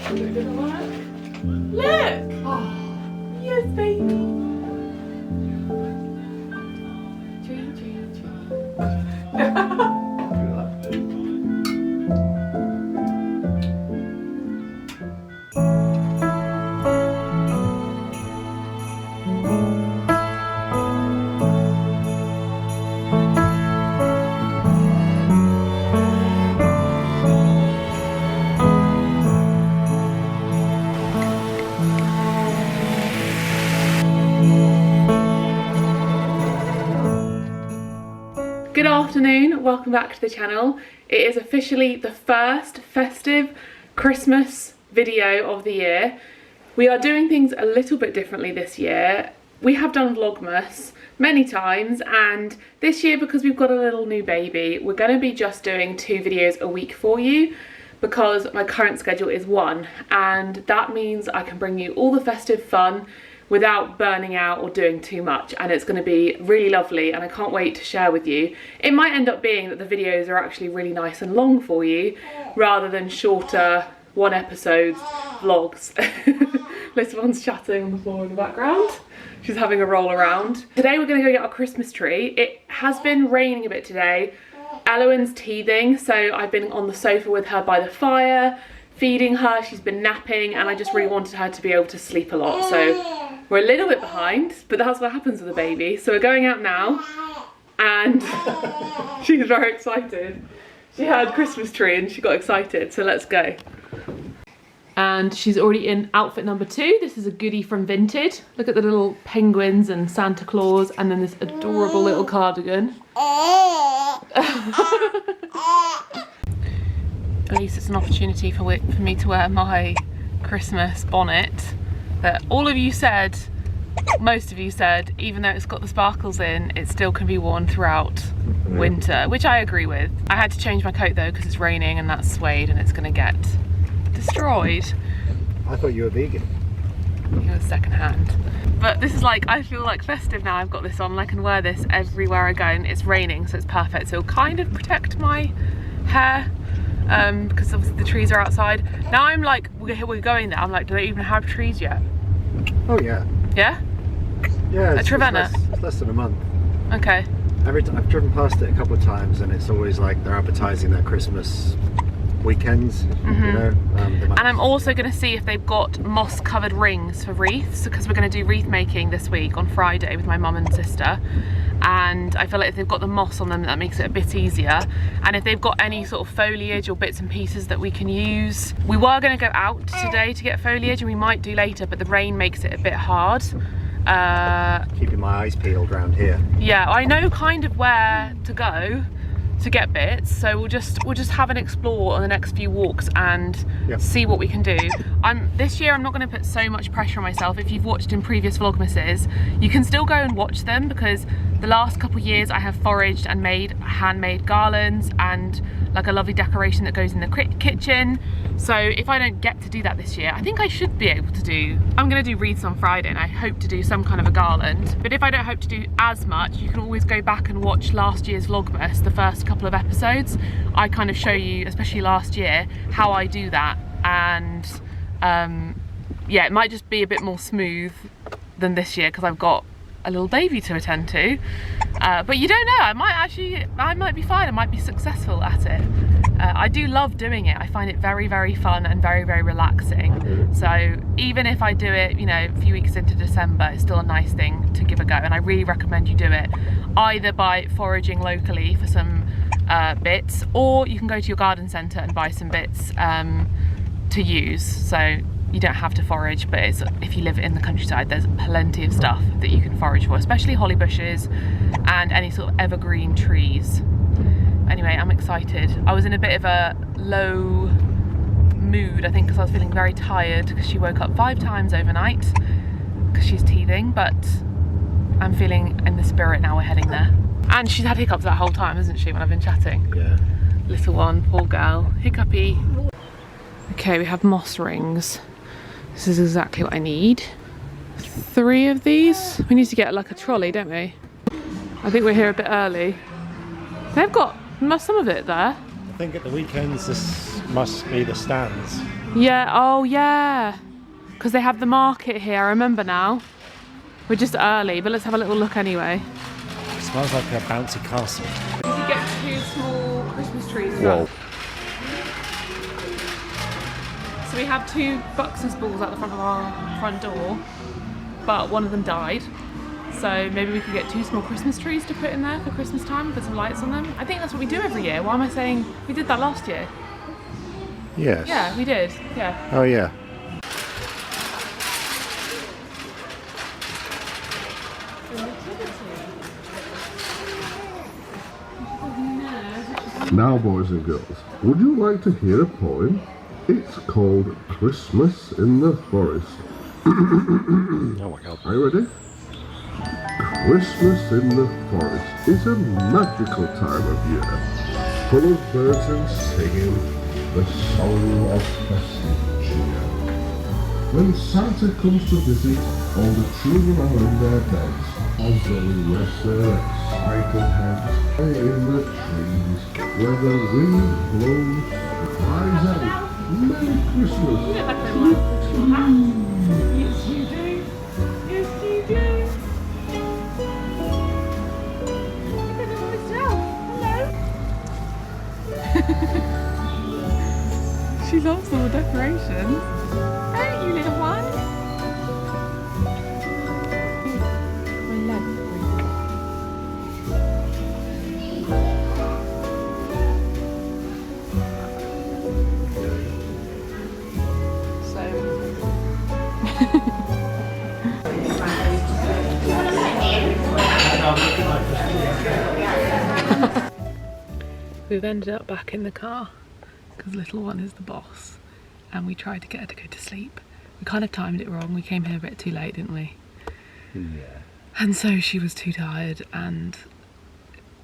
It doesn't work. Look! Oh, yes, baby. Tree, tree, tree. Good afternoon, welcome back to the channel. It is officially the first festive Christmas video of the year. We are doing things a little bit differently this year. We have done Vlogmas many times, and this year, because we've got a little new baby, we're going to be just doing 2 videos a week for you because my current schedule is 1, and that means I can bring you all the festive fun without burning out or doing too much, and it's going to be really lovely and I can't wait to share with you. It might end up being that the videos are actually really nice and long for you rather than shorter 1 episode vlogs. Little one's chatting on the floor in the background. She's having a roll around. Today we're going to go get our Christmas tree. It has been raining a bit today. Eloin's teething, so I've been on the sofa with her by the fire, feeding her. She's been napping, and I just really wanted her to be able to sleep a lot, so we're a little bit behind, but that's what happens with a baby. So we're going out now, and she's very excited. She had Christmas tree and she got excited, so let's go. And she's already in outfit number 2. This is a goodie from Vinted. Look at the little penguins and Santa Claus, and then this adorable little cardigan. At least it's an opportunity for me to wear my Christmas bonnet that all of you said, most of you said, even though it's got the sparkles in, it still can be worn throughout winter, which I agree with. I had to change my coat though because it's raining and that's suede and it's gonna get destroyed. I thought you were vegan. It was second hand. But this is like, I feel like festive now. I've got this on and I can wear this everywhere I go, and it's raining so it's perfect. So it'll kind of protect my hair. Because obviously the trees are outside. Now I'm like, we're going there, I'm like, do they even have trees yet? Oh yeah. Yeah? Yeah, At Trevenna? It's less than a month. Okay. I've driven past it a couple of times and it's always like they're advertising their Christmas weekends, you know. And I'm also going to see if they've got moss covered rings for wreaths, because we're going to do wreath making this week on Friday with my mum and sister. And I feel like if they've got the moss on them, that makes it a bit easier. And if they've got any sort of foliage or bits and pieces that we can use. We were going to go out today to get foliage, and we might do later, but the rain makes it a bit hard. Keeping my eyes peeled around here. Yeah, I know kind of where to go to get bits, so we'll just have an explore on the next few walks and see what we can do. This year I'm not going to put so much pressure on myself. If you've watched in previous Vlogmases, you can still go and watch them, because the last couple of years I have foraged and made handmade garlands and like a lovely decoration that goes in the kitchen. So if I don't get to do that this year, I think I should be able to do, I'm going to do wreaths on Friday and I hope to do some kind of a garland. But if I don't hope to do as much, you can always go back and watch last year's Vlogmas, the first couple of episodes. I kind of show you, especially last year, how I do that. And yeah, it might just be a bit more smooth than this year because I've got a little baby to attend to. But you don't know, I might be fine, I might be successful at it. I do love doing it. I find it very, very fun and very, very relaxing. So even if I do it, you know, a few weeks into December, it's still a nice thing to give a go. And I really recommend you do it either by foraging locally for some bits, or you can go to your garden centre and buy some bits to use. So you don't have to forage, but if you live in the countryside, there's plenty of stuff that you can forage for, especially holly bushes and any sort of evergreen trees. Anyway, I'm excited. I was in a bit of a low mood, I think, because I was feeling very tired because she woke up 5 times overnight because she's teething, but I'm feeling in the spirit now. We're heading there. And she's had hiccups that whole time, hasn't she, when I've been chatting? Yeah. Little one, poor girl. Hiccupy. Okay, we have moss rings. This is exactly what I need. 3 of these. We need to get like a trolley, don't we? I think we're here a bit early. They've got some of it there. I think at the weekends this must be the stands. Yeah, oh yeah. Because they have the market here, I remember now. We're just early, but let's have a little look anyway. It smells like a bouncy castle. You get 2 small Christmas trees. Whoa. So we have 2 Buxus balls at the front of our front door, but one of them died. So maybe we could get 2 small Christmas trees to put in there for Christmas time, put some lights on them. I think that's what we do every year. Why am I saying we did that last year? Yes. Yeah, we did. Yeah. Oh yeah. Now, boys and girls, would you like to hear a poem? It's called Christmas in the Forest. Oh my god. Are you ready? Christmas in the forest is a magical time of year, full of birds and singing, the song of festive cheer. When Santa comes to visit, all the children are in their beds, as they rest their excited heads in the trees, where the wind blows, cries out, Merry Christmas! Yes, you do. Yes, you do. Look at them myself. Hello. She loves all the decorations. Don't you, little one? We've ended up back in the car because little one is the boss and we tried to get her to go to sleep. We kind of timed it wrong. We came here a bit too late, didn't we? Yeah. And so she was too tired, and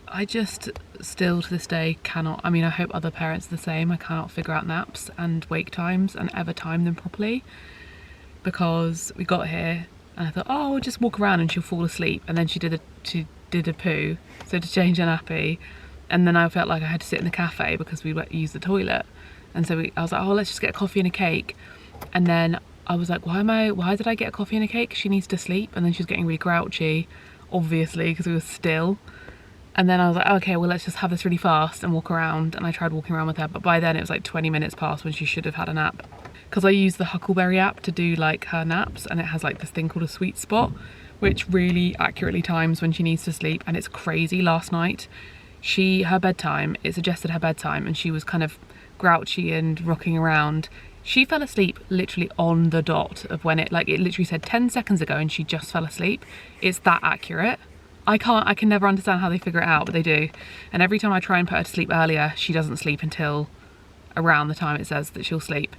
I just still to this day cannot, I mean I hope other parents are the same, I cannot figure out naps and wake times and ever time them properly, because we got here and I thought, oh, we'll just walk around and she'll fall asleep, and then she did a poo, so to change her nappy. And then I felt like I had to sit in the cafe because we used the toilet. And so I was like, oh, let's just get a coffee and a cake. And then I was like, why did I get a coffee and a cake? She needs to sleep. And then she was getting really grouchy, obviously, because we were still. And then I was like, okay, well, let's just have this really fast and walk around. And I tried walking around with her, but by then it was like 20 minutes past when she should have had a nap. Because I use the Huckleberry app to do like her naps, and it has like this thing called a sweet spot, which really accurately times when she needs to sleep. And it's crazy. Last night, her bedtime, it suggested her bedtime, and she was kind of grouchy and rocking around. She fell asleep literally on the dot of when it literally said 10 seconds ago and she just fell asleep. It's that accurate. I can never understand how they figure it out, but they do. And every time I try and put her to sleep earlier, she doesn't sleep until around the time it says that she'll sleep.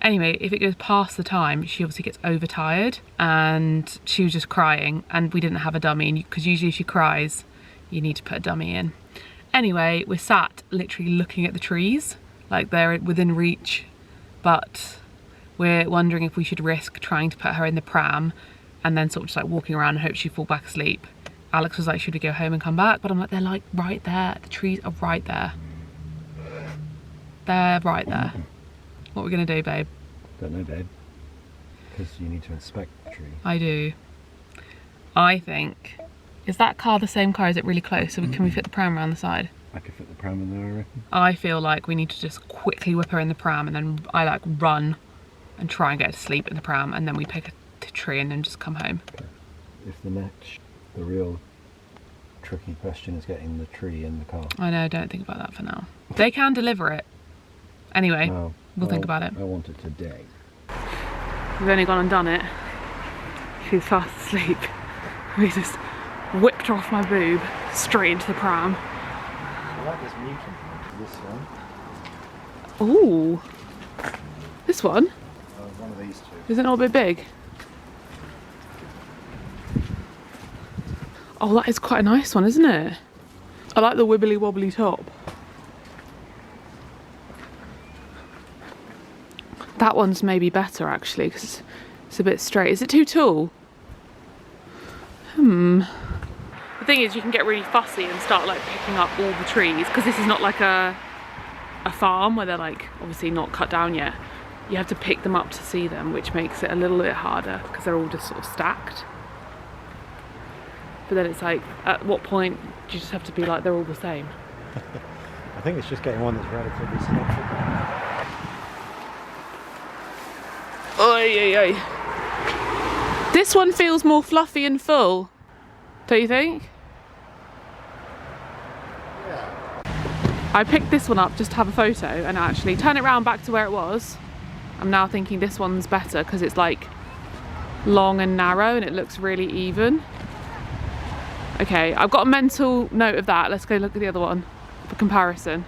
Anyway, if it goes past the time, she obviously gets overtired, and she was just crying, and we didn't have a dummy, because usually if she cries, you need to put a dummy in. Anyway, we're sat literally looking at the trees, like they're within reach, but we're wondering if we should risk trying to put her in the pram and then sort of just like walking around and hope she'd fall back asleep. Alex was like, should we go home and come back? But I'm like, they're like right there. The trees are right there. They're right there. What are we gonna do, babe? Don't know, babe. Because you need to inspect the tree. I do. I think, is that car the same car? Is it really close? So can we fit the pram around the side? I could fit the pram in there, I reckon. I feel like we need to just quickly whip her in the pram, and then I like run and try and get her to sleep in the pram, and then we pick a tree and then just come home. Okay. If the real tricky question is getting the tree in the car. I know, don't think about that for now. They can deliver it. Anyway, no, we'll think about it. I want it today. We've only gone and done it. She's fast asleep. We just whipped her off my boob straight into the pram. I like this mutant one. This one. Ooh. This one? One of these two. Is it not a bit big? Oh, that is quite a nice one, isn't it? I like the wibbly wobbly top. That one's maybe better actually, because it's a bit straight. Is it too tall? The thing is, you can get really fussy and start like picking up all the trees, because this is not like a farm where they're like obviously not cut down yet. you have to pick them up to see them, which makes it a little bit harder because they're all just sort of stacked. But then it's like, at what point do you just have to be like, they're all the same? I think it's just getting one that's relatively symmetrical. Oi, oi, oi. This one feels more fluffy and full, don't you think? Yeah. I picked this one up just to have a photo and actually turn it around back to where it was. I'm now thinking this one's better because it's like long and narrow and it looks really even. Okay, I've got a mental note of that. Let's go look at the other one for comparison.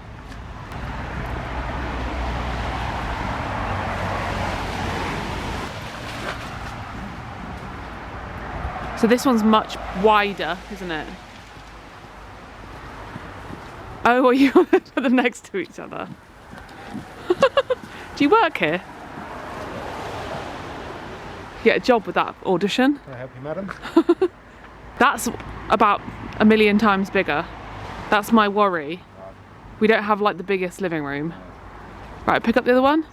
So this one's much wider, isn't it? Oh, well, you want to put them next to each other? Do you work here? Get a job with that audition? Can I help you, madam? That's about 1 million times bigger. That's my worry. We don't have like the biggest living room. Right, pick up the other one.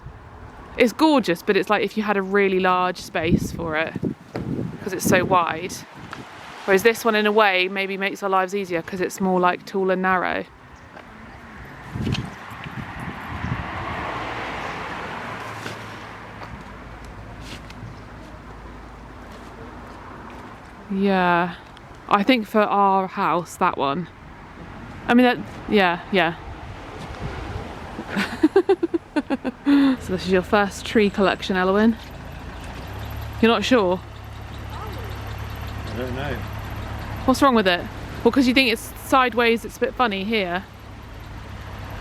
It's gorgeous, but it's like if you had a really large space for it, because it's so wide. Whereas this one in a way maybe makes our lives easier because it's more like tall and narrow. Yeah, I think for our house, that one. I mean, that, yeah. So this is your first tree collection, Elowen? You're not sure? I don't know. What's wrong with it? Well, because you think it's sideways, it's a bit funny here.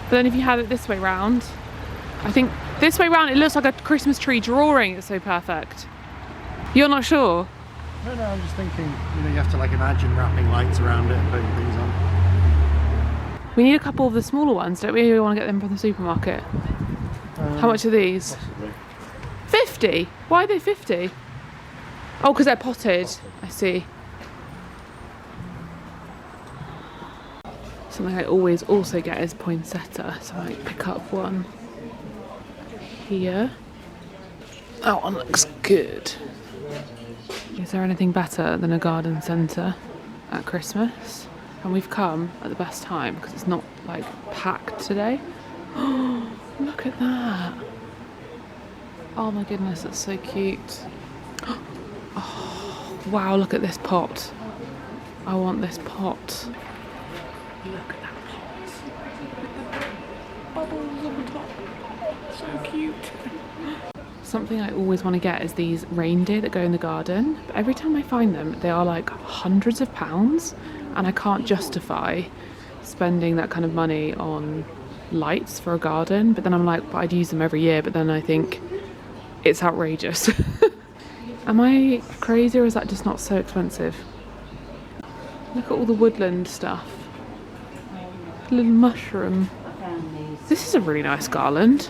But then if you had it this way round, I think this way round it looks like a Christmas tree drawing. It's so perfect. You're not sure? No, I'm just thinking, you know, you have to like imagine wrapping lights around it and putting things on. We need a couple of the smaller ones, don't we? We want to get them from the supermarket. How much are these? Possibly. 50? Why are they 50? Oh, because they're potted. I see. Something I always also get is poinsettia, so I might pick up one here. That one looks good. Is there anything better than a garden centre at Christmas? And we've come at the best time because it's not like packed today. Oh, look at that. Oh my goodness, that's so cute. Oh, wow, look at this pot. I want this pot. Look at that pot. Bubbles on the top. So cute. Something I always want to get is these reindeer that go in the garden. But every time I find them, they are like hundreds of pounds. And I can't justify spending that kind of money on lights for a garden. But then I'm like, but I'd use them every year. But then I think it's outrageous. Am I crazy or is that just not so expensive? Look at all the woodland stuff. A little mushroom. This is a really nice garland.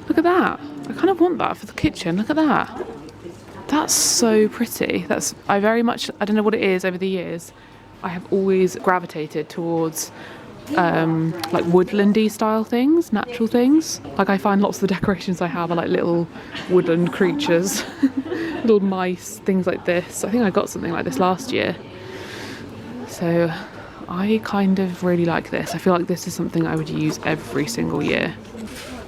Look at that. I kind of want that for the kitchen. Look at that. That's so pretty. I don't know what it is over the years. I have always gravitated towards like woodlandy style things, natural things. Like I find lots of the decorations I have are like little woodland creatures, little mice, things like this. I think I got something like this last year. So I kind of really like this. I feel like this is something I would use every single year.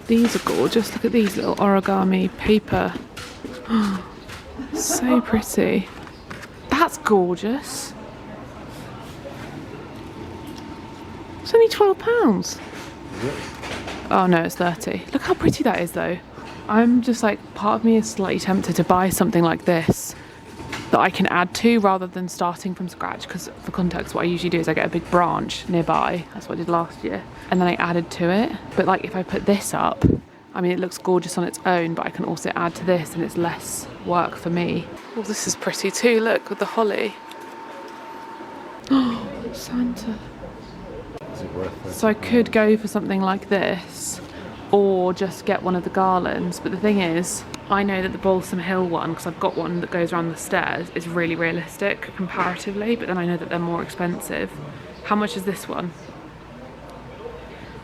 These are gorgeous. Look at these little origami paper. So pretty. That's gorgeous. It's only £12. Oh no, it's 30. Look how pretty that is though. I'm just like, part of me is slightly tempted to buy something like this that I can add to rather than starting from scratch, because for context what I usually do is I get a big branch nearby. That's what I did last year. And then I added to it. But like if I put this up, I mean it looks gorgeous on its own, but I can also add to this and it's less work for me. Oh, this is pretty too, look, with the holly. Oh, Santa. Is it worth it? So I could go for something like this or just get one of the garlands, but the thing is, I know that the Balsam Hill one, because I've got one that goes around the stairs, is really realistic comparatively, but then I know that they're more expensive. How much is this one?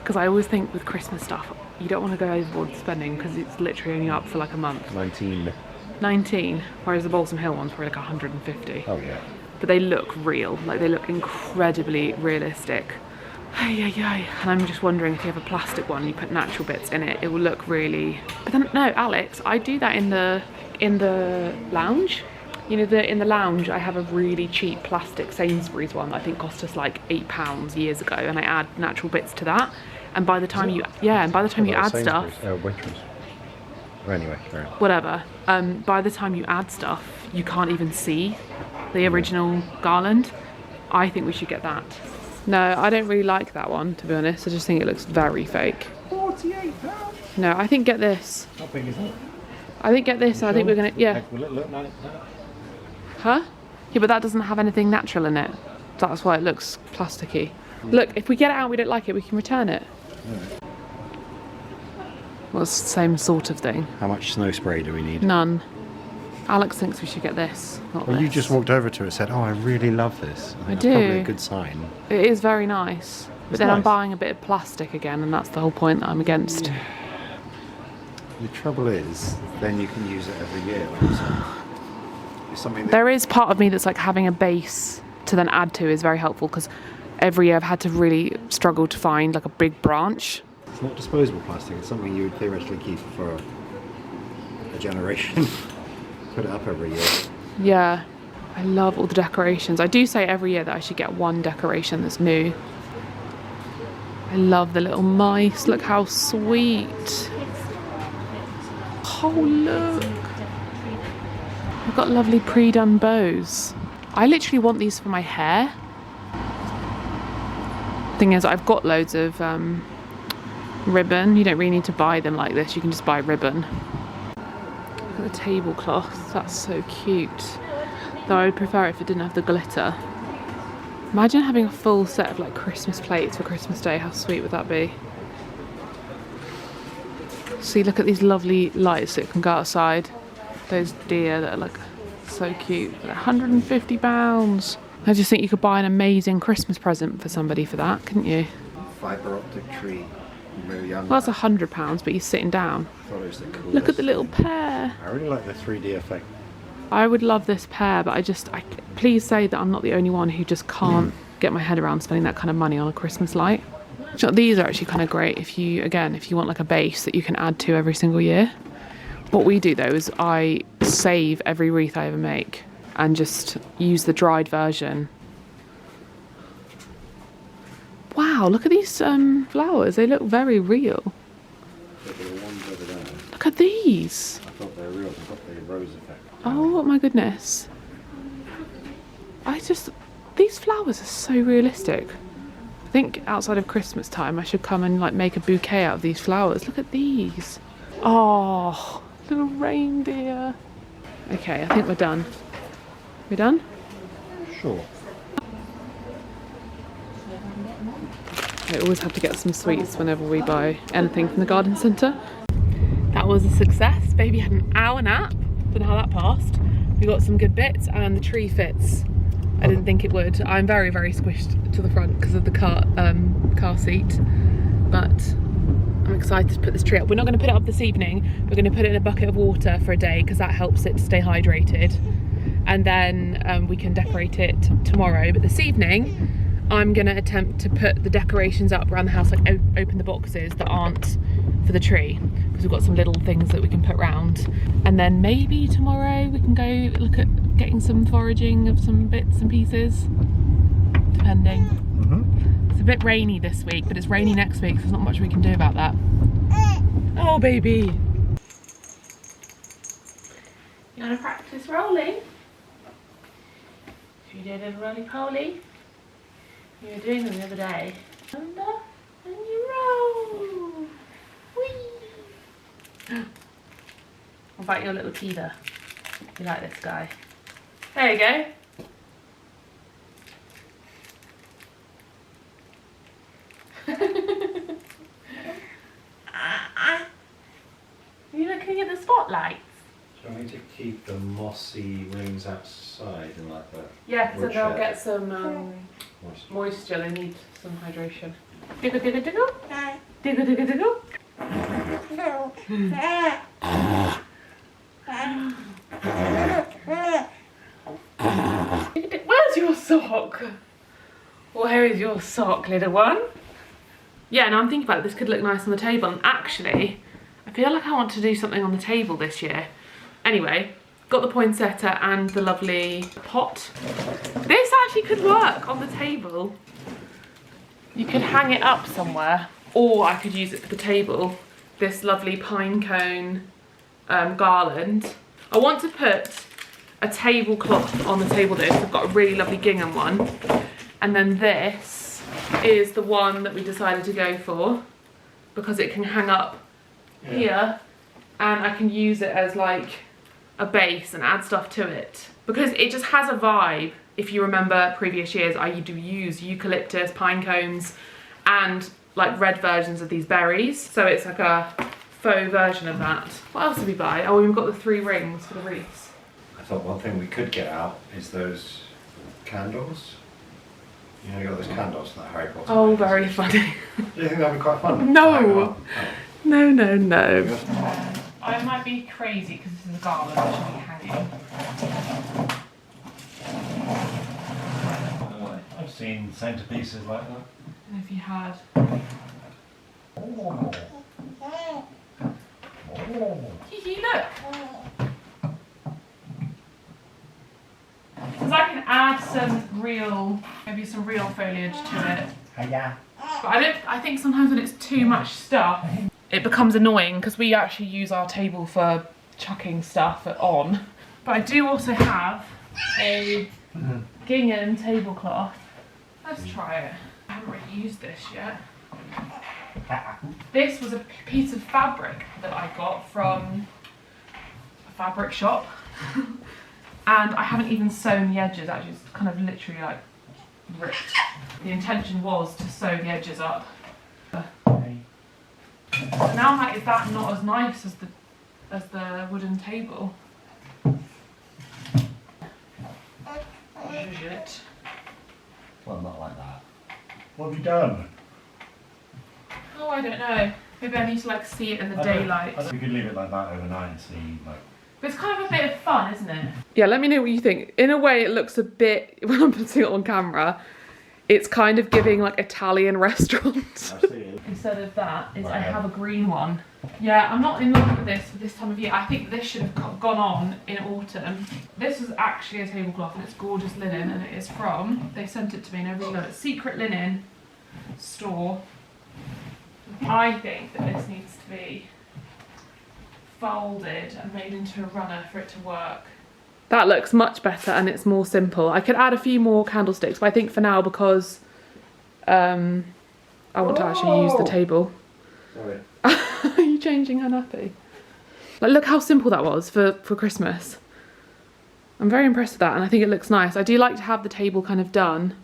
Because I always think with Christmas stuff, you don't want to go overboard spending because it's literally only up for like a month. 19, whereas the Balsam Hill one's probably like 150. Oh yeah. But they look real, like they look incredibly realistic. And I'm just wondering if you have a plastic one, you put natural bits in it, it will look really... But then, no, Alex, I do that in the lounge. You know, in the lounge, I have a really cheap plastic Sainsbury's one that I think cost us like £8 years ago, and I add natural bits to that. And by the time you add stuff... Anyway, carry on. Whatever. By the time you add stuff, you can't even see the original garland. I think we should get that. No, I don't really like that one, to be honest. I just think it looks very fake. £48? No, I think get this. How big is that? I think get this, and I think we're gonna, yeah. Will it look like that? Huh? Yeah, but that doesn't have anything natural in it. That's why it looks plasticky. Look, if we get it out and we don't like it, we can return it. Right. Well, it's the same sort of thing. How much snow spray do we need? None. Alex thinks we should get this, not Well, this. you just walked over to it and said, oh, I really love this. That's do. Probably a good sign. It is very nice. But It's then I'm nice. buying a bit of plastic again, and that's the whole point that I'm against. The trouble is, then you can use it every year. Like, so it's something that... There is part of me that's like having a base to then add to is very helpful, because every year I've had to really struggle to find like a big branch. It's not disposable plastic, it's something you would theoretically keep for a generation. Put it up every year. Yeah, I love all the decorations. I do say every year that I should get one decoration that's new. I love the little mice, look how sweet. Oh look, I've got lovely pre-done bows. I literally want these for my hair. Thing is, I've got loads of ribbon. You don't really need to buy them like this, you can just buy ribbon. Look at the tablecloth, that's so cute. Though I would prefer it if it didn't have the glitter. Imagine having a full set of like Christmas plates for Christmas Day, how sweet would that be? See, look at these lovely lights that can go outside. Those deer that are like so cute. £150. I just think you could buy an amazing Christmas present for somebody for that, couldn't you? Fibre optic tree. Really young. Well, that's £100, but you're sitting down. I thought it was the coolest. Look at the little pear. I really like the 3D effect. I would love this pear, but please say that I'm not the only one who just can't get my head around spending that kind of money on a Christmas light. So these are actually kind of great if you want like a base that you can add to every single year. What we do though is I save every wreath I ever make and just use the dried version. Wow, look at these flowers. They look very real. Look at these. I thought they were real. They've got the rose effect. Oh my goodness. These flowers are so realistic. I think outside of Christmas time I should come and like make a bouquet out of these flowers. Look at these. Oh, little reindeer. Okay, I think we're done. We done? Sure. I always have to get some sweets whenever we buy anything from the garden centre. That was a success. Baby had an hour nap. Don't know how that passed. We got some good bits and the tree fits. I didn't think it would. I'm very, very squished to the front because of the car seat. But I'm excited to put this tree up. We're not going to put it up this evening. We're going to put it in a bucket of water for a day because that helps it to stay hydrated. And then we can decorate it tomorrow. But this evening, I'm going to attempt to put the decorations up around the house, like open the boxes that aren't for the tree, because we've got some little things that we can put round. And then maybe tomorrow we can go look at getting some foraging of some bits and pieces, depending. It's a bit rainy this week, but it's rainy next week, so there's not much we can do about that. Oh baby, you want to practice rolling? You did a roly-poly. You were doing them the other day. Under and you roll. Whee! What about your little teether? You like this guy? There you go. Are you looking at the spotlights? Do you want me to keep the mossy rings outside and like that? Yeah, so they'll get some Moisture. moisture. They need some hydration. Diggle, diggle, diggle. Diggle, diggle, diggle. Where's your sock? Where is your sock, little one? Yeah, now I'm thinking about it, this could look nice on the table, and actually, I feel like I want to do something on the table this year. Anyway, got the poinsettia and the lovely pot. This actually could work on the table. You could hang it up somewhere, or I could use it for the table. This lovely pine cone garland. I want to put a tablecloth on the table there, so I've got a really lovely gingham one. And then this is the one that we decided to go for because it can hang up here, and I can use it as like a base and add stuff to it. Because it just has a vibe. If you remember previous years, I do use eucalyptus, pine cones, and like red versions of these berries. So it's like a faux version of that. What else did we buy? Oh, we've got the 3 rings for the wreaths. I thought one thing we could get out is those candles. You know, you got those candles for that Harry Potter. Oh, very funny. Do you think that'd be quite fun? No. No, no, no. Yeah. I might be crazy because this is a garland that should be hanging. I've seen centerpieces like that. And if you had... Kiki, look! Because I can add maybe some real foliage to it. Yeah. But I think sometimes when it's too much stuff, it becomes annoying because we actually use our table for chucking stuff on. But I do also have a gingham tablecloth. Let's try it. I haven't really used this yet. This was a piece of fabric that I got from a fabric shop. And I haven't even sewn the edges, actually it's kind of literally like ripped. The intention was to sew the edges up. But now I'm like, is that not as nice as the wooden table? Shit. Well, not like that. What have you done? Oh, I don't know. Maybe I need to like see it in the daylight. I think we could leave it like that overnight and see like. But it's kind of a bit of fun, isn't it? Yeah, let me know what you think. In a way, it looks a bit, when I'm putting it on camera, it's kind of giving like Italian restaurant. I see it. Instead of that, I have a green one. Yeah, I'm not in love with this for this time of year. I think this should have gone on in autumn. This is actually a tablecloth and it's gorgeous linen, and it is from, they sent it to me and I really love it, Secret Linen Store. I think that this needs to be folded and made into a runner for it to work. That looks much better and it's more simple. I could add a few more candlesticks, but I think for now, because I want to actually use the table. Sorry. Are you changing her nappy? Like, look how simple that was for Christmas. I'm very impressed with that, and I think it looks nice. I do like to have the table kind of done.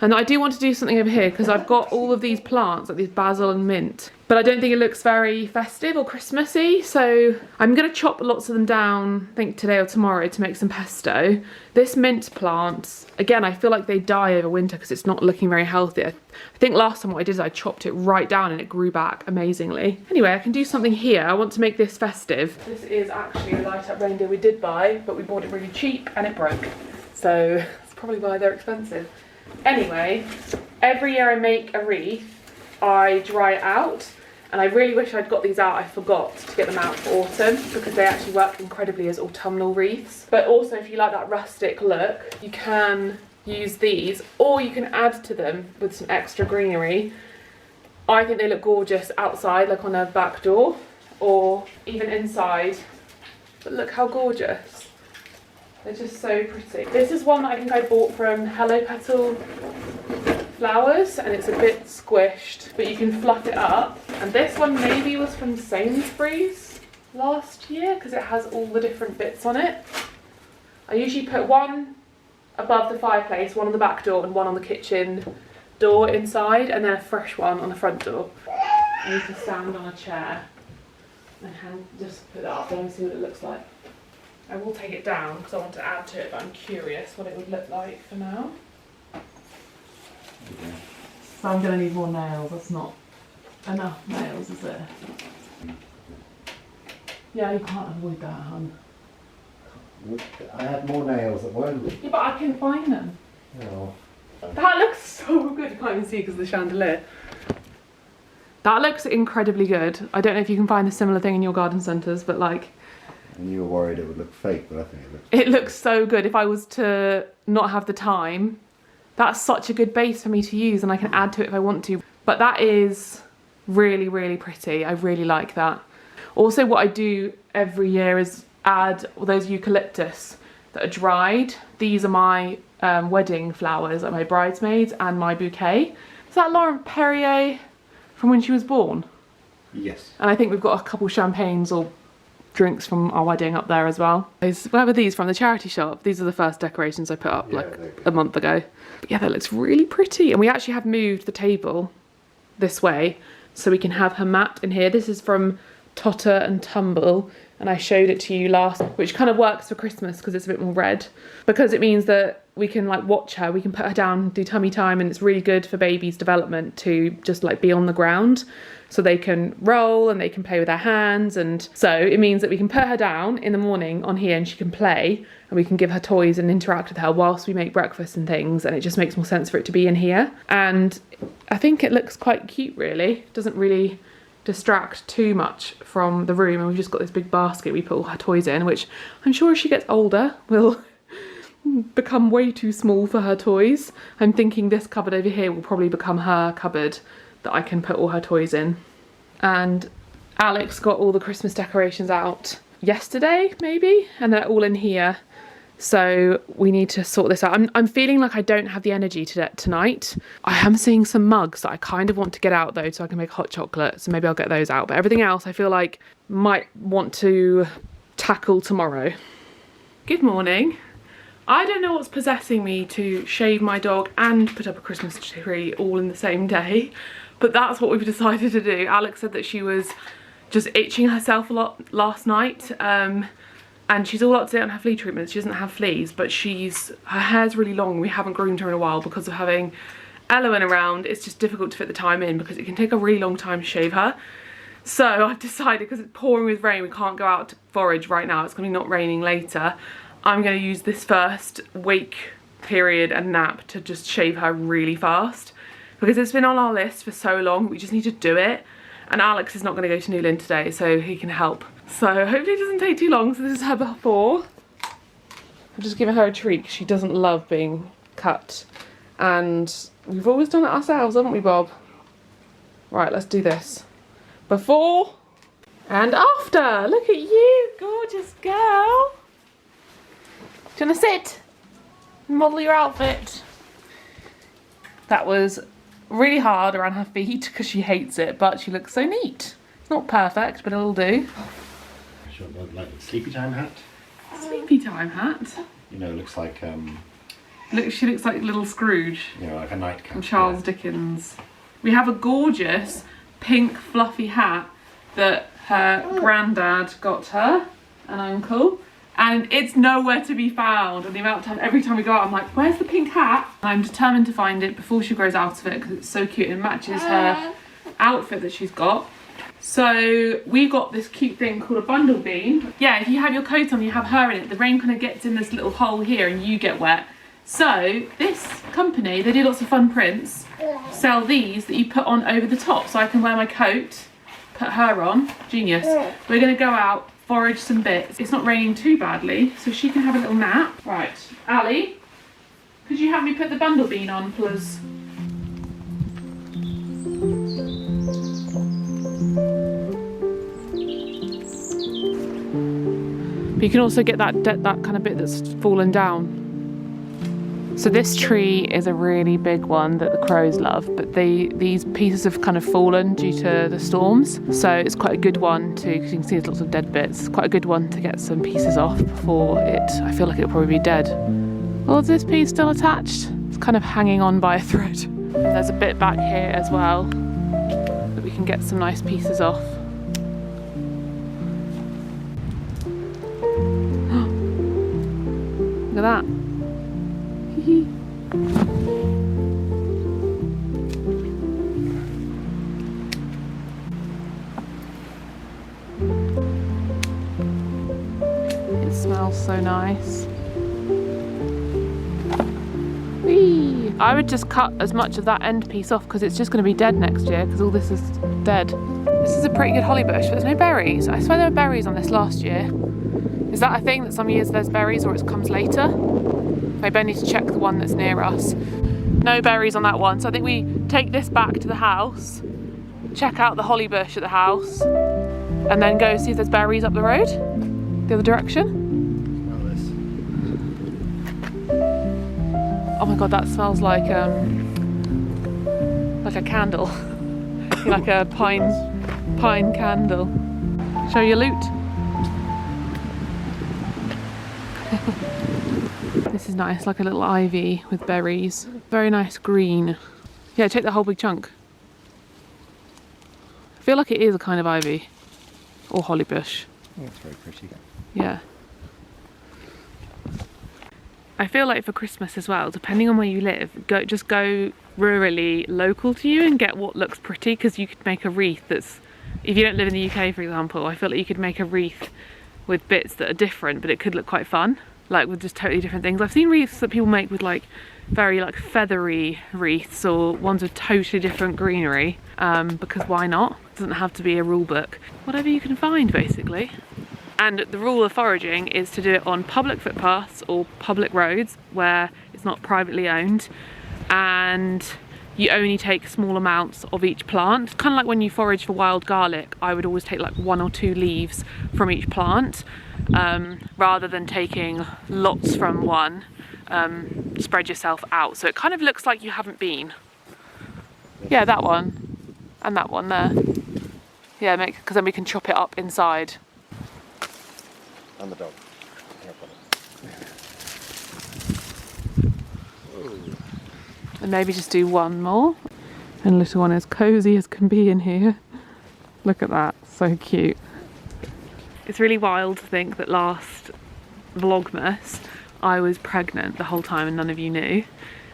And I do want to do something over here because I've got all of these plants, like these basil and mint, but I don't think it looks very festive or Christmassy, so I'm going to chop lots of them down, I think today or tomorrow, to make some pesto. This mint plant, again, I feel like they die over winter because it's not looking very healthy. I think last time what I did is I chopped it right down and it grew back amazingly. Anyway, I can do something here. I want to make this festive. This is actually a light up reindeer we did buy, but we bought it really cheap and it broke. So that's probably why they're expensive. Anyway, every year I make a wreath, I dry it out, and I really wish I'd got these out. I forgot to get them out for autumn because they actually work incredibly as autumnal wreaths. But also, if you like that rustic look, you can use these, or you can add to them with some extra greenery. I think they look gorgeous outside, like on a back door, or even inside. But look how gorgeous. They're just so pretty. This is one that I think I bought from Hello Petal Flowers, and it's a bit squished, but you can fluff it up. And this one maybe was from Sainsbury's last year because it has all the different bits on it. I usually put one above the fireplace, one on the back door, and one on the kitchen door inside, and then a fresh one on the front door. I need to stand on a chair and just put that up there and see what it looks like. I will take it down because I want to add to it, but I'm curious what it would look like for now. So I'm going to need more nails. That's not enough nails, is there? Yeah, you can't avoid that, hon. I had more nails that weren't. Yeah, but I can find them. Oh. That looks so good. You can't even see because of the chandelier. That looks incredibly good. I don't know if you can find a similar thing in your garden centres, but like... And you were worried it would look fake, but I think it looks... It looks so good. If I was to not have the time, that's such a good base for me to use, and I can add to it if I want to. But that is really, really pretty. I really like that. Also, what I do every year is add all those eucalyptus that are dried. These are my wedding flowers, like my bridesmaids and my bouquet. Is that Lauren Perrier from when she was born? Yes. And I think we've got a couple champagnes or drinks from our wedding up there as well. Where were these from? The charity shop. These are the first decorations I put up like a month ago. But yeah, that looks really pretty. And we actually have moved the table this way so we can have her mat in here. This is from Totter and Tumble, and I showed it to you last, which kind of works for Christmas because it's a bit more red, because it means that we can like watch her, we can put her down, do tummy time, and it's really good for babies' development to just like be on the ground so they can roll and they can play with their hands. And so it means that we can put her down in the morning on here and she can play, and we can give her toys and interact with her whilst we make breakfast and things, and it just makes more sense for it to be in here. And I think it looks quite cute, really. It doesn't really distract too much from the room, and we've just got this big basket we put all her toys in, which I'm sure as she gets older will become way too small for her toys. I'm thinking this cupboard over here will probably become her cupboard that I can put all her toys in. And Alex got all the Christmas decorations out yesterday maybe, and they're all in here. So we need to sort this out. I'm feeling like I don't have the energy tonight. I am seeing some mugs that I kind of want to get out though, so I can make hot chocolate. So maybe I'll get those out. But everything else I feel like might want to tackle tomorrow. Good morning. I don't know what's possessing me to shave my dog and put up a Christmas tree all in the same day, but that's what we've decided to do. Alex said that she was just itching herself a lot last night. And she's all up to date on her flea treatments. She doesn't have fleas, but her hair's really long. We haven't groomed her in a while because of having Elowen around. It's just difficult to fit the time in because it can take a really long time to shave her. So I've decided, because it's pouring with rain, we can't go out to forage right now. It's going to be not raining later. I'm going to use this first wake period and nap to just shave her really fast, because it's been on our list for so long. We just need to do it. And Alex is not going to go to Newland today, so he can help. So hopefully it doesn't take too long. So this is her before. I've just given her a treat because she doesn't love being cut. And we've always done it ourselves, haven't we, Bob? Right, let's do this. Before and after. Look at you, gorgeous girl. Do you want to sit and model your outfit? That was really hard around her feet because she hates it, but she looks so neat. It's not perfect, but it'll do. Sure, like a sleepy time hat. Sleepy time hat. You know, looks like She looks like little Scrooge. you know, like a nightcap. From Charles Dickens. We have a gorgeous pink fluffy hat that her granddad got her, and uncle, and it's nowhere to be found. And the amount of time, every time we go out, I'm like, where's the pink hat? And I'm determined to find it before she grows out of it because it's so cute and matches her outfit that she's got. So we got this cute thing called a bundle bean. Yeah, if you have your coat on, you have her in it, the rain kind of gets in this little hole here and you get wet. So this company, they do lots of fun prints, sell these that you put on over the top, so I can wear my coat, put her on. Genius. We're going to go out, forage some bits. It's not raining too badly, so she can have a little nap. Right, Ali, could you help me put the bundle bean on, please? But you can also get that kind of bit that's fallen down. So this tree is a really big one that the crows love, but these pieces have kind of fallen due to the storms. So it's quite a good one to, because you can see there's lots of dead bits, it's quite a good one to get some pieces off before I feel like it'll probably be dead. Oh, is this piece still attached? It's kind of hanging on by a thread. There's a bit back here as well that we can get some nice pieces off. Look at that. It smells so nice. Whee! I would just cut as much of that end piece off because it's just going to be dead next year because all this is dead. This is a pretty good holly bush, but there's no berries. I swear there were berries on this last year. Is that a thing that some years there's berries or it comes later? Maybe I need to check the one that's near us. No berries on that one, so I think we take this back to the house, check out the holly bush at the house, and then go see if there's berries up the road, the other direction. Oh my god, that smells like a candle, like a pine candle. Show your loot. This is nice, like a little ivy with berries. Very nice green. Yeah, take the whole big chunk. I feel like it is a kind of ivy or holly bush. Oh, that's very pretty. Yeah. I feel like for Christmas as well, depending on where you live, just go rurally local to you and get what looks pretty, because you could make a wreath that's, if you don't live in the UK for example, I feel like you could make a wreath with bits that are different, but it could look quite fun, like with just totally different things. I've seen wreaths that people make with like very like feathery wreaths or ones with totally different greenery, because why not? It doesn't have to be a rule book. Whatever you can find basically. And the rule of foraging is to do it on public footpaths or public roads where it's not privately owned, and you only take small amounts of each plant. Kind of like when you forage for wild garlic, I would always take like 1 or 2 leaves from each plant, rather than taking lots from one. Spread yourself out so it kind of looks like you haven't been. Yeah, that one and that one there. Yeah, because then we can chop it up inside. And the dog. And maybe just do one more. And little one as cozy as can be in here. Look at that, so cute. It's really wild to think that last Vlogmas I was pregnant the whole time and none of you knew,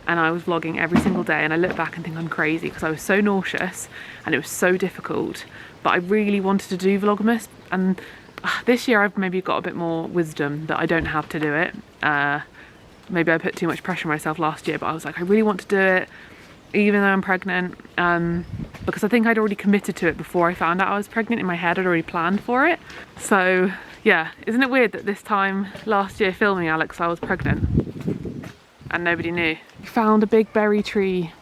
and I was vlogging every single day, and I look back and think I'm crazy because I was so nauseous and it was so difficult, but I really wanted to do Vlogmas, and this year I've maybe got a bit more wisdom that I don't have to do it. Maybe I put too much pressure on myself last year, but I was like, I really want to do it even though I'm pregnant, because I think I'd already committed to it before I found out I was pregnant. In my head I'd already planned for it. So yeah, isn't it weird that this time last year filming Alex I was pregnant and nobody knew? We found a big berry tree.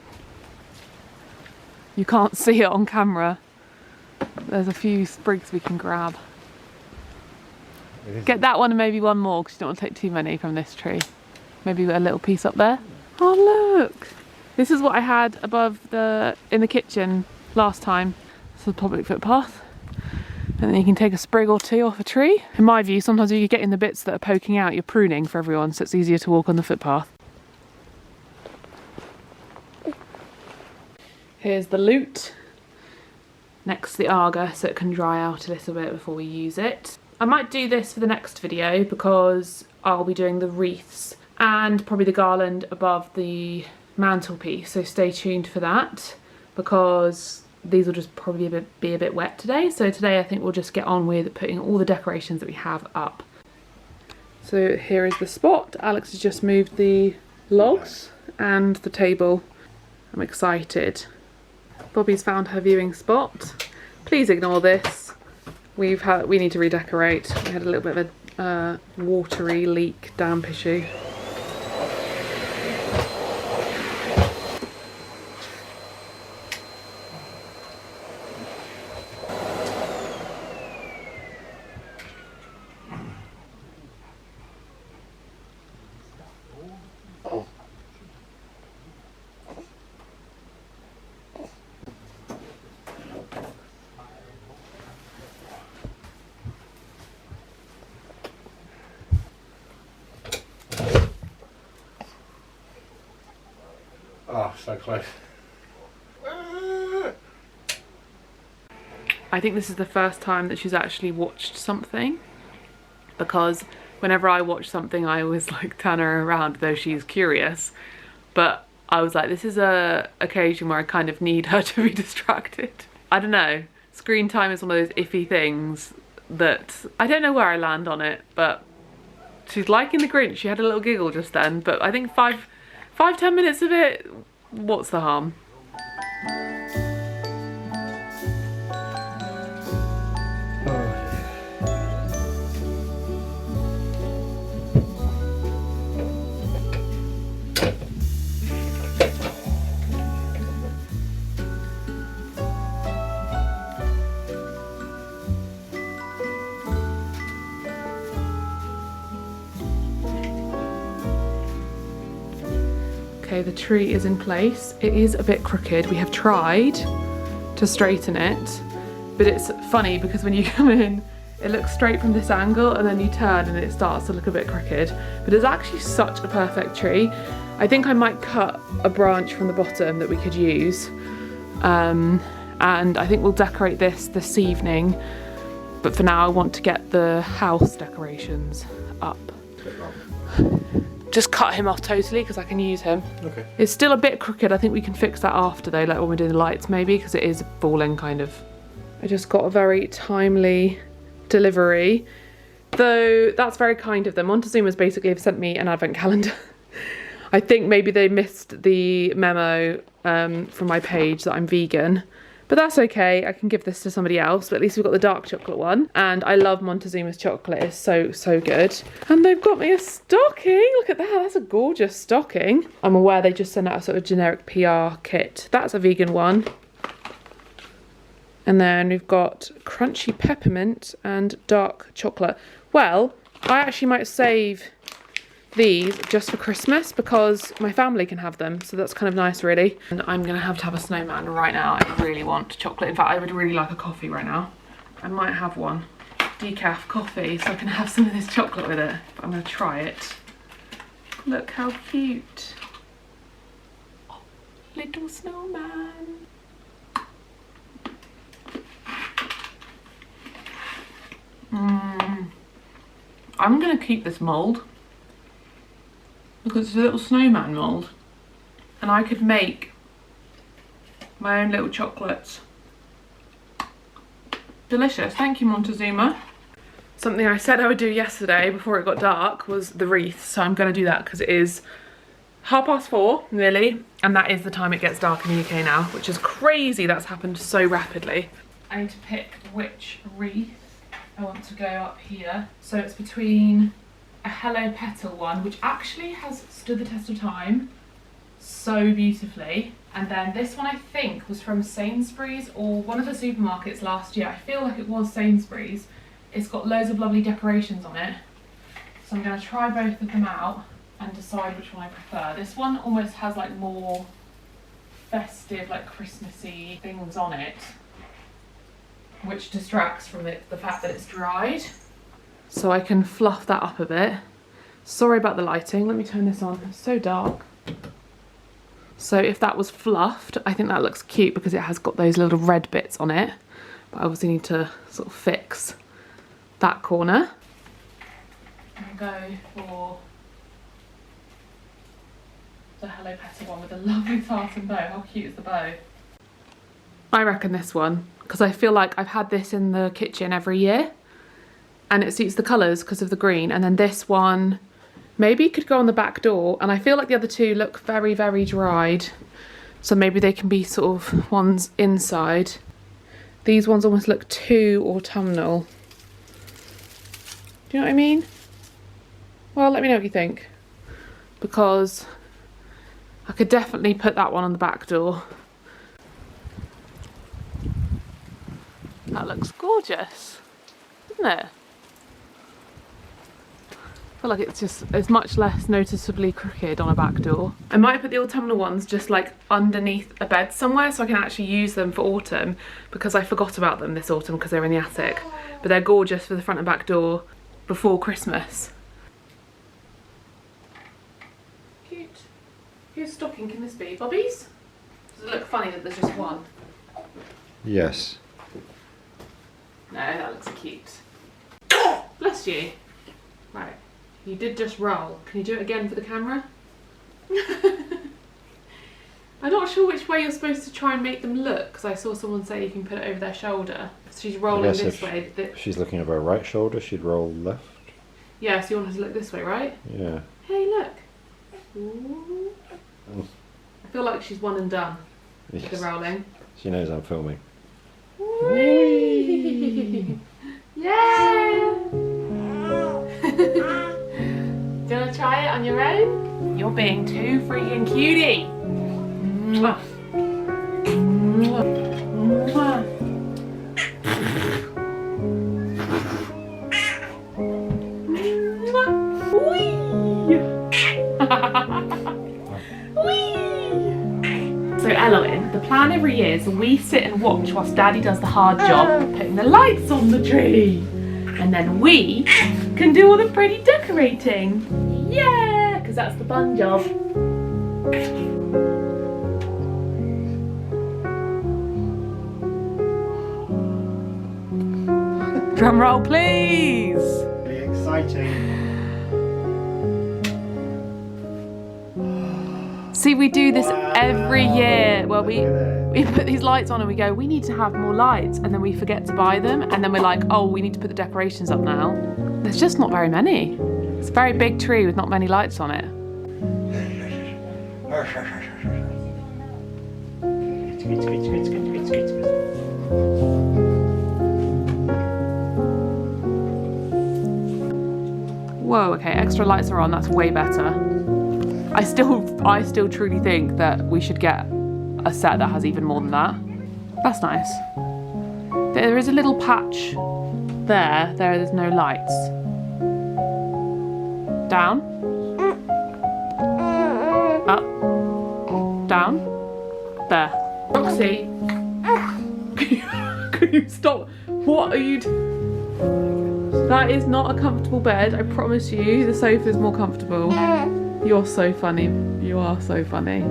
You can't see it on camera. There's a few sprigs we can grab. Get that one and maybe one more because you don't want to take too many from this tree. Maybe a little piece up there. Oh look! This is what I had above in the kitchen last time. It's the public footpath. And then you can take a sprig or 2 off a tree. In my view, sometimes you get in the bits that are poking out, you're pruning for everyone, so it's easier to walk on the footpath. Here's the loot next to the Arga so it can dry out a little bit before we use it. I might do this for the next video because I'll be doing the wreaths and probably the garland above the mantelpiece, so stay tuned for that because these will just probably be a bit wet today. So today I think we'll just get on with putting all the decorations that we have up. So here is the spot. Alex has just moved the logs and the table. I'm excited. Bobby's found her viewing spot. Please ignore this. We need to redecorate. We had a little bit of a watery leak damp issue. Oh, so close. I think this is the first time that she's actually watched something, because whenever I watch something I always like turn her around, though she's curious, but I was like, this is a occasion where I kind of need her to be distracted. I don't know, screen time is one of those iffy things that I don't know where I land on it, but She's liking the Grinch. She had a little giggle just then, but I think 5-10 minutes of it, what's the harm? Okay, the tree is in place. It is a bit crooked. We have tried to straighten it, but it's funny because when you come in, it looks straight from this angle and then you turn and it starts to look a bit crooked. But it's actually such a perfect tree. I think I might cut a branch from the bottom that we could use. And I think we'll decorate this evening. But for now, I want to get the house decorations up. Just cut him off totally because I can use him. Okay. It's still a bit crooked. I think we can fix that after though, like when we're doing the lights maybe, because it is falling kind of. I just got a very timely delivery, though that's very kind of them. Montezuma's basically have sent me an advent calendar. I think maybe they missed the memo from my page that I'm vegan. But that's okay, I can give this to somebody else, but at least we've got the dark chocolate one. And I love Montezuma's chocolate, it's so good. And they've got me a stocking, look at that, that's a gorgeous stocking. I'm aware they just send out a sort of generic PR kit. That's a vegan one. And then we've got crunchy peppermint and dark chocolate. Well, I actually might save these just for Christmas because my family can have them, so that's kind of nice really. And I'm gonna have to have a snowman right now. I really want chocolate. In fact, I would really like a coffee right now. I might have one decaf coffee so I can have some of this chocolate with it, but I'm gonna try it. Look how cute. Oh, little snowman. I'm gonna keep this mould because it's a little snowman mould and I could make my own little chocolates. Delicious, thank you Montezuma. Something I said I would do yesterday before it got dark was the wreath, so I'm going to do that because it is 4:30 nearly, and that is the time it gets dark in the UK now, which is crazy. That's happened so rapidly. I need to pick which wreath I want to go up here. So it's between a Hello Petal one, which actually has stood the test of time so beautifully, and then this one I think was from Sainsbury's or one of the supermarkets last year. I feel like it was Sainsbury's. It's got loads of lovely decorations on it, so I'm going to try both of them out and decide which one I prefer. This one almost has like more festive, like Christmassy things on it, which distracts from the fact that it's dried. So I can fluff that up a bit. Sorry about the lighting, let me turn this on, it's so dark. So if that was fluffed, I think that looks cute because it has got those little red bits on it. But I obviously need to sort of fix that corner. And go for the Hello Petal one with a lovely tartan bow. How cute is the bow? I reckon this one, because I feel like I've had this in the kitchen every year and it suits the colours because of the green. And then this one maybe could go on the back door, and I feel like the other two look very, very dried. So maybe they can be sort of ones inside. These ones almost look too autumnal. Do you know what I mean? Well, let me know what you think, because I could definitely put that one on the back door. That looks gorgeous, doesn't it? I feel like it's much less noticeably crooked on a back door. I might put the autumnal ones just like underneath a bed somewhere so I can actually use them for autumn, because I forgot about them this autumn because they're in the attic. But they're gorgeous for the front and back door before Christmas. Cute. Whose stocking can this be? Bobby's? Does it look funny that there's just one? Yes. No, that looks cute. Bless you. Right. You did just roll. Can you do it again for the camera? I'm not sure which way you're supposed to try and make them look, because I saw someone say you can put it over their shoulder. She's rolling this way. If she's looking over her right shoulder, she'd roll left. Yeah, so you want her to look this way, right? Yeah. Hey, look. Ooh. Oh. I feel like she's one and done with the Yes. rolling. She knows I'm filming. Whee! Yeah! Do you want to try it on your own? You're being too freaking cutie. Mwah. Mwah. Mwah. So Eloin, the plan every year is we sit and watch whilst Daddy does the hard job putting the lights on the tree. And then we can do all the pretty decorating. Yeah, because that's the fun job. Drum roll, please. Really exciting. See, we do this every year. Well, Look at it. we put these lights on and we go, we need to have more lights, and then we forget to buy them, and then we're like, oh, we need to put the decorations up now. There's just not very many. It's a very big tree with not many lights on it. Whoa, okay, extra lights are on, that's way better. I still truly think that we should get a set that has even more than that. That's nice. There is a little patch there's no lights. Down. Up. Down. There. Roxy. Can you stop? What are you doing? That is not a comfortable bed, I promise you. The sofa is more comfortable. You're so funny. You are so funny.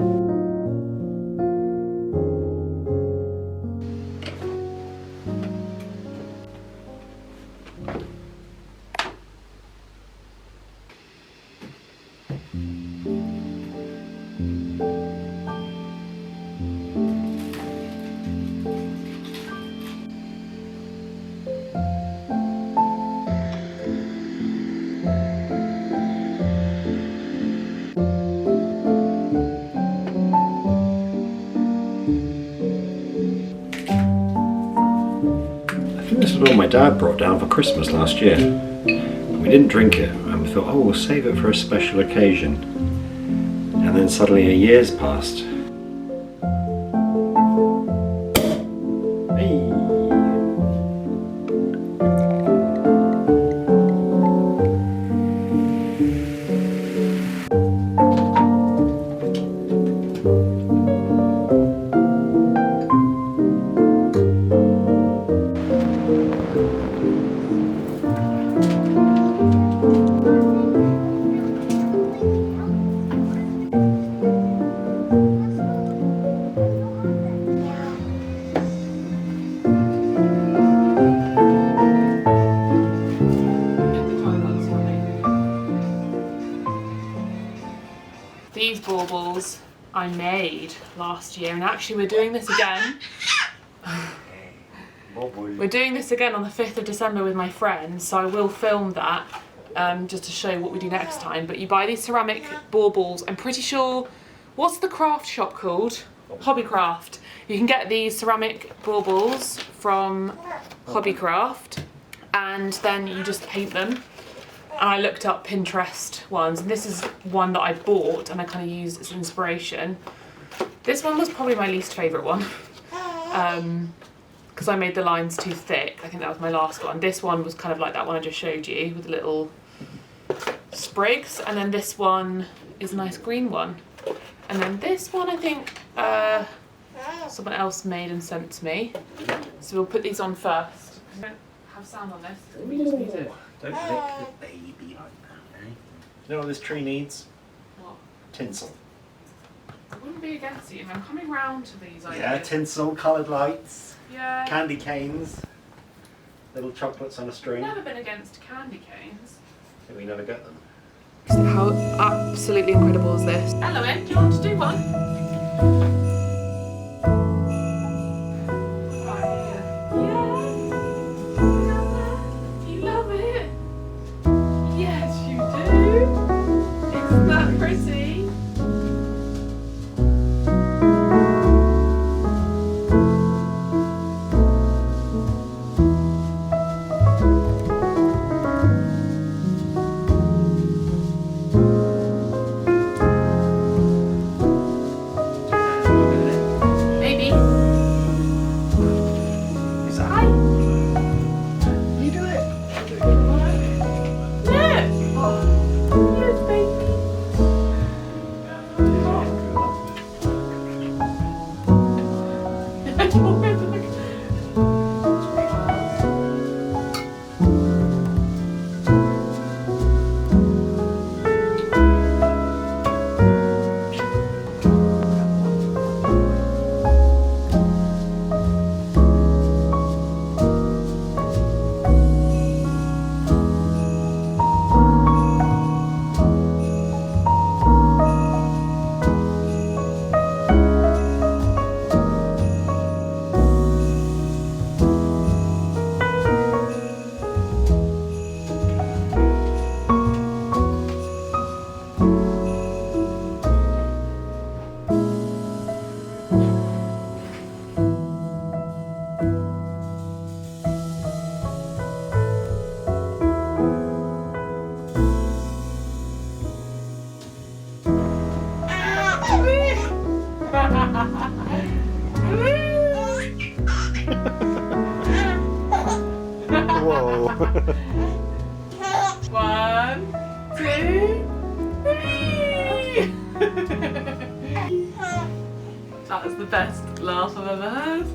This was what my dad brought down for Christmas last year. We didn't drink it, and we thought, oh, we'll save it for a special occasion. And then suddenly a year's passed. Hey. These baubles I made last year, and actually we're doing this again. We're doing this again on the 5th of December with my friends, so I will film that just to show what we do next time. But you buy these ceramic baubles. I'm pretty sure, what's the craft shop called? Hobbycraft. You can get these ceramic baubles from Hobbycraft, and then you just paint them. And I looked up Pinterest ones, and this is one that I bought and I kind of used as inspiration. This one was probably my least favourite one because I made the lines too thick. I think that was my last one. This one was kind of like that one I just showed you with the little sprigs, and then this one is a nice green one. And then this one I think someone else made and sent to me. So we'll put these on first. I don't have sound on this, it's gonna be just music. Don't lick the baby like that, eh? You know what this tree needs? What? Tinsel. I wouldn't be against it, I'm coming round to these ideas. Yeah, tinsel, coloured lights, Yeah. candy canes, little chocolates on a I've string. never been against candy canes. We never get them. How absolutely incredible is this? Eloin, do you want to do one? Yeah. Do you love it? Yeah. 1, 2, 3. That was the best laugh I've ever heard.